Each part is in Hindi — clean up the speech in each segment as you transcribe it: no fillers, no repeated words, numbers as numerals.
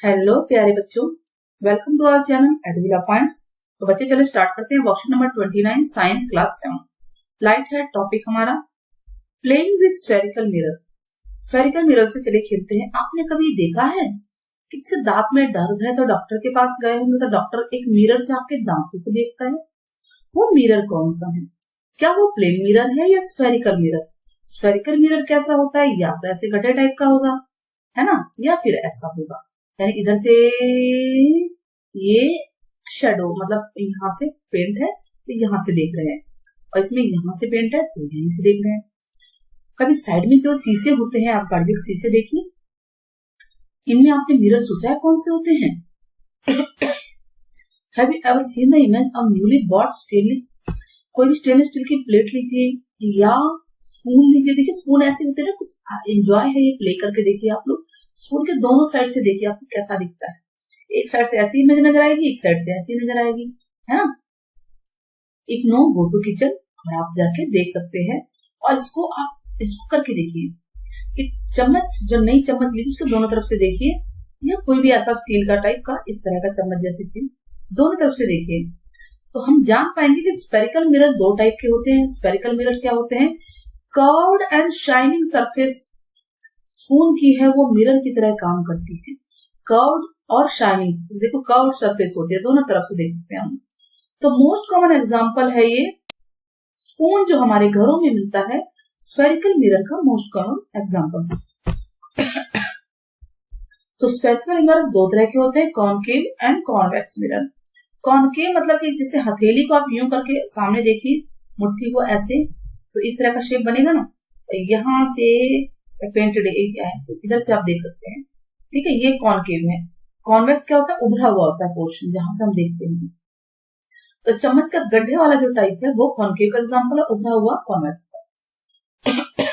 हेलो प्यारे बच्चों, welcome to our channel Edvila point. तो बच्चे चलो स्टार्ट करते हैं worksheet number 29 science class 7। Light है टॉपिक हमारा playing with spherical mirror. Spherical mirror से चले खेलते हैं। आपने कभी देखा है कि जैसे दांत में दर्द है तो डॉक्टर के पास गए होंगे तो डॉक्टर एक मिरर से आपके दांतों को देखता है। वो मिरर कौन सा है? क्या वो प्लेन मिरर है या स्फेरिकल मिरर? स्फेरिकल मिरर कैसा होता है? या तो ऐसे गड्ढे टाइप का होगा, है ना, या फिर ऐसा होगा, यानी इधर से ये शेडो मतलब यहाँ से पेंट है तो यहाँ से देख रहे हैं, और इसमें यहाँ से पेंट है तो यहीं से देख रहे हैं। कभी साइड में जो शीशे होते हैं, आप गाड़ी के शीशे देखिए, इनमें आपने मिरर सोचा है कौन से होते हैं? Have you ever seen the image of newly bought stainless? कोई भी स्टेनलेस स्टील की प्लेट लीजिए या स्पून लीजिए। देखिए स्पून ऐसे होते हैं ना, कुछ एंजॉय है ये प्ले करके देखिए आप लोग। स्पून के दोनों साइड से देखिए आपको कैसा दिखता है। एक साइड से ऐसी इमेज नजर आएगी, एक साइड से ऐसी नजर आएगी, है ना। If no go to kitchen, और आप जाके देख सकते हैं और इसको करके देखिए। एक चम्मच, जो नई चम्मच लीजिए उसके दोनों तरफ से देखिए, या कोई भी ऐसा स्टील का टाइप का इस तरह का चम्मच जैसी चीज दोनों तरफ से देखिए, तो हम जान पाएंगे कि स्फेरिकल मिरर दो टाइप के होते हैं। स्फेरिकल मिरर क्या होते हैं? Curved and shining surface spoon की है वो मिरर की तरह काम करती है। कर्व्ड और शाइनिंग, देखो कर्व्ड सरफेस होती है, दोनों तरफ से देख सकते हैं हम। तो मोस्ट कॉमन एग्जांपल है ये स्पून जो हमारे घरों में मिलता है, स्फेरिकल मिरर का मोस्ट कॉमन एग्जांपल। तो स्फेरिकल मिरर दो तरह के होते हैं, concave and convex mirror. Concave मतलब कि जैसे हथेली को आप यूं करके सामने देखिए, मुट्ठी को ऐसे, तो इस तरह का शेप बनेगा ना, तो यहाँ से पेंटेड एरिया है, तो इधर से आप देख सकते हैं, ठीक है, ये कॉनकेव है। कॉन्वेक्स क्या होता है? उभरा हुआ होता है पोर्शन, जहां से हम देखते हैं। तो चम्मच का गड्ढे वाला जो टाइप है वो कॉनकेव का एग्जांपल है, उभरा हुआ कॉन्वेक्स का।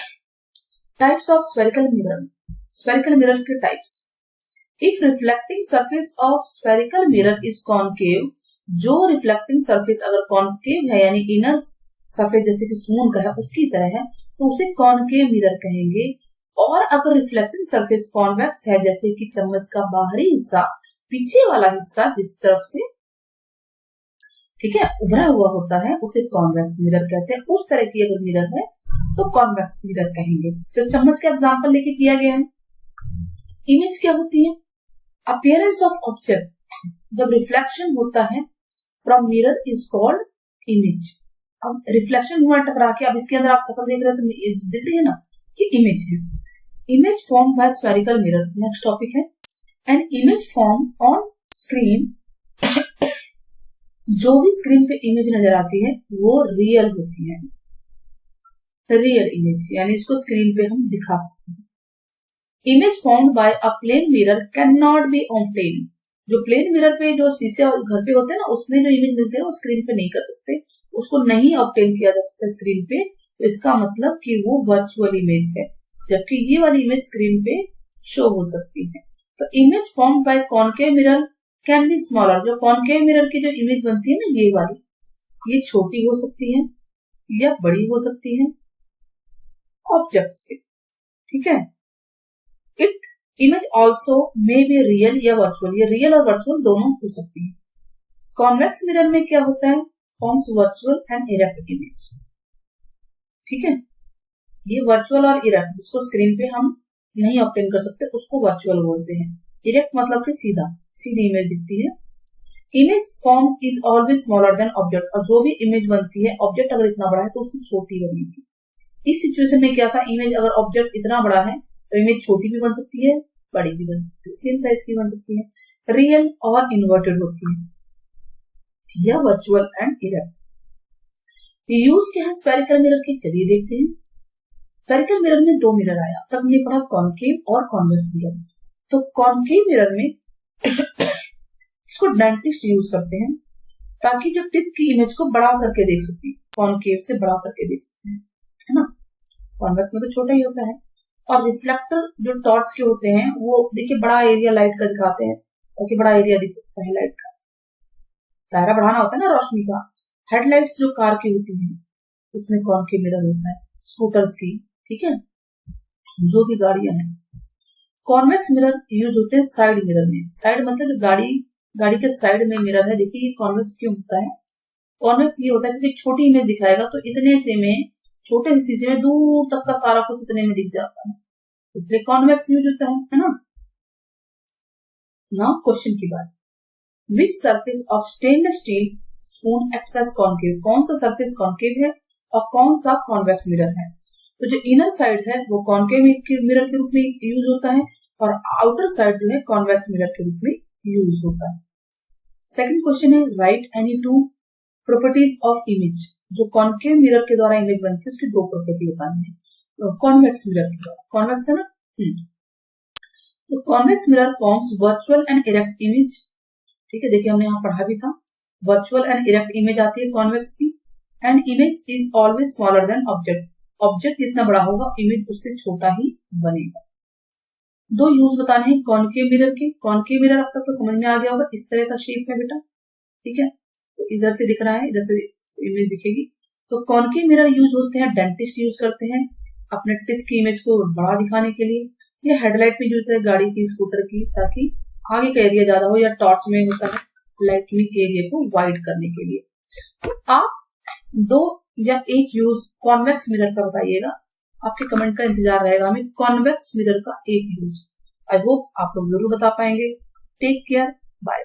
Types of spherical mirror. Spherical mirror के types. If reflecting surface of spherical mirror is concave, जो रिफ्लेक्टिंग सरफेस अगर कॉनकेव है यानी इनर सरफेस जैसे कि स्पून का है उसकी तरह है, तो उसे कॉनकेव मिरर कहेंगे। और अगर रिफ्लेक्टिंग सरफेस कॉन्वेक्स है, जैसे कि चम्मच का बाहरी हिस्सा, पीछे वाला हिस्सा जिस तरफ से, ठीक है, उभरा हुआ होता है, उसे कॉन्वेक्स मिरर कहते हैं। उस तरह की अगर मिरर है तो कॉन्वेक्स मिरर कहेंगे। जो चम्मच का एग्जांपल लेके किया गया है। इमेज क्या होती है? अपीयरेंस ऑफ ऑब्जेक्ट, जब रिफ्लेक्शन होता है from mirror is called image. अब रिफ्लेक्शन हुआ टकरा के, अब इसके अंदर आप शक्ल देख रहे हो तो दिख रही है ना, कि इमेज है। Image form by spherical mirror. Next topic है an image form on screen. जो भी स्क्रीन पे इमेज नजर आती है वो रियल होती है। रियल इमेज यानी इसको स्क्रीन पे हम दिखा सकते हैं। Image formed by a plane mirror can not be obtain. जो प्लेन मिरर पे जो शीशे घर पे होते हैं ना, उसमें जो इमेज मिलती है वो स्क्रीन पे नहीं कर सकते, उसको नहीं ऑब्टेन किया जा सकता स्क्रीन पे। तो इसका मतलब कि वो वर्चुअल इमेज है, जबकि ये वाली इमेज स्क्रीन पे शो हो सकती है। तो image formed bye concave mirror can be smaller. जो कॉनकेव मिरर की जो इमेज बनती है ना, ये वाली, ये छोटी हो सकती है या बड़ी हो सकती है ऑब्जेक्ट से, ठीक है। It image also may be real या वर्चुअल, ये रियल और वर्चुअल दोनों हो सकती है। कॉन्वेक्स मिरर में क्या होता है? Forms virtual and erect image, ठीक है। ये वर्चुअल और इरेक्ट, जिसको स्क्रीन पे हम नहीं ऑब्टेन कर सकते उसको वर्चुअल बोलते हैं। इरेक्ट मतलब कि सीधी इमेज दिखती है। Image form is always smaller than object, और जो भी इमेज बनती है, ऑब्जेक्ट अगर इतना बड़ा है तो उससे छोटी बनेगी। इस सिचुएशन में क्या था? इमेज अगर ऑब्जेक्ट इतना बड़ा है तो इमेज छोटी भी बन सकती है, बड़ी भी बन सकती है, सेम साइज की बन सकती है। रियल और इन्वर्टेड होती है, या वर्चुअल एंड इरेक्ट। यूज क्या है स्फेरिकल मिरर के? चलिए देखते हैं। स्फेरिकल मिरर में दो मिरर आया, तब हमने पढ़ा कॉनकेव और कॉन्वेक्स मिरर। तो कॉनकेव मिरर में इसको डेंटिस्ट यूज करते हैं ताकि जो टिप की इमेज को बड़ा करके देख सके, कॉनकेव से बड़ा करके देख सकते हैं, है ना। कॉन्वेक्स में तो छोटा ही होता है। और रिफ्लेक्टर जो टॉर्च के होते हैं वो देखिए बड़ा एरिया लाइट का दिखाते हैं ताकि बड़ा एरिया दिख सकता है लाइट का, दायरा बढ़ाना होता है ना रोशनी का। हेडलाइट्स जो कार की होती है उसमें कॉनकेव मिरर होता है, स्कूटर्स की, ठीक है, जो भी गाड़ियां हैं। कॉन्वेक्स मिरर यूज होते हैं साइड मिरर में। साइड मतलब गाड़ी के साइड में मिरर है। देखिए ये कॉन्वेक्स क्यों होता है? कॉन्वेक्स ये होता है कि छोटी इमेज दिखाएगा तो इतने से में, छोटे से शीशे में दूर तक का सारा कुछ इतने में दिख जाता है, इसलिए कॉन्वेक्स यूज होता है ना। नाउ क्वेश्चन की बात, which surface of stainless steel spoon acts as concave? कौन सा सरफेस कॉन्केव है और कौन सा कॉन्वेक्स मिरर है? तो जो इनर साइड है वो कॉन्केव मिरर के रूप में यूज होता है और आउटर साइड जो है कॉन्वेक्स मिरर के रूप में यूज होता है। सेकंड क्वेश्चन है, right any two properties of image. जो कॉन्केव मिरर के द्वारा इमेज बनती है उसकी दो प्रॉपर्टी बतानी है कॉन्वेक्स मिरर के द्वारा। कॉन्वेक्स है ना। तो convex mirror forms virtual and erect image. ठीक है, देखिए हमने यहाँ पढ़ा भी था, वर्चुअल एंड इरेक्ट इमेज आती है कॉन्वेक्स की। And image is always smaller than object. Object जितना बड़ा होगा इमेज उससे छोटा ही बनेगा। दो यूज बताने हैं कॉन्केव मिरर के। कॉन्केव मिरर अब तक तो समझ में आ गया होगा, इस तरह का शेप है बेटा। ठीक है, तो इधर से दिख रहा है, इधर से इमेज दिखेगी। तो कॉन्केव मिरर यूज होते हैं, डेंटिस्ट यूज करते हैं अपने टिथ की इमेज को बड़ा दिखाने के लिए। ये हेडलाइट में यूज होता है गाड़ी की, स्कूटर की, ताकि आगे का एरिया ज्यादा हो, या टॉर्च में होता है लाइटनिंग एरिया को वाइड करने के लिए। तो आप दो या एक यूज कॉन्वेक्स मिरर का बताइएगा, आपके कमेंट का इंतजार रहेगा हमें कॉन्वेक्स मिरर का एक यूज। आई होप आप लोग जरूर बता पाएंगे। Take care, bye.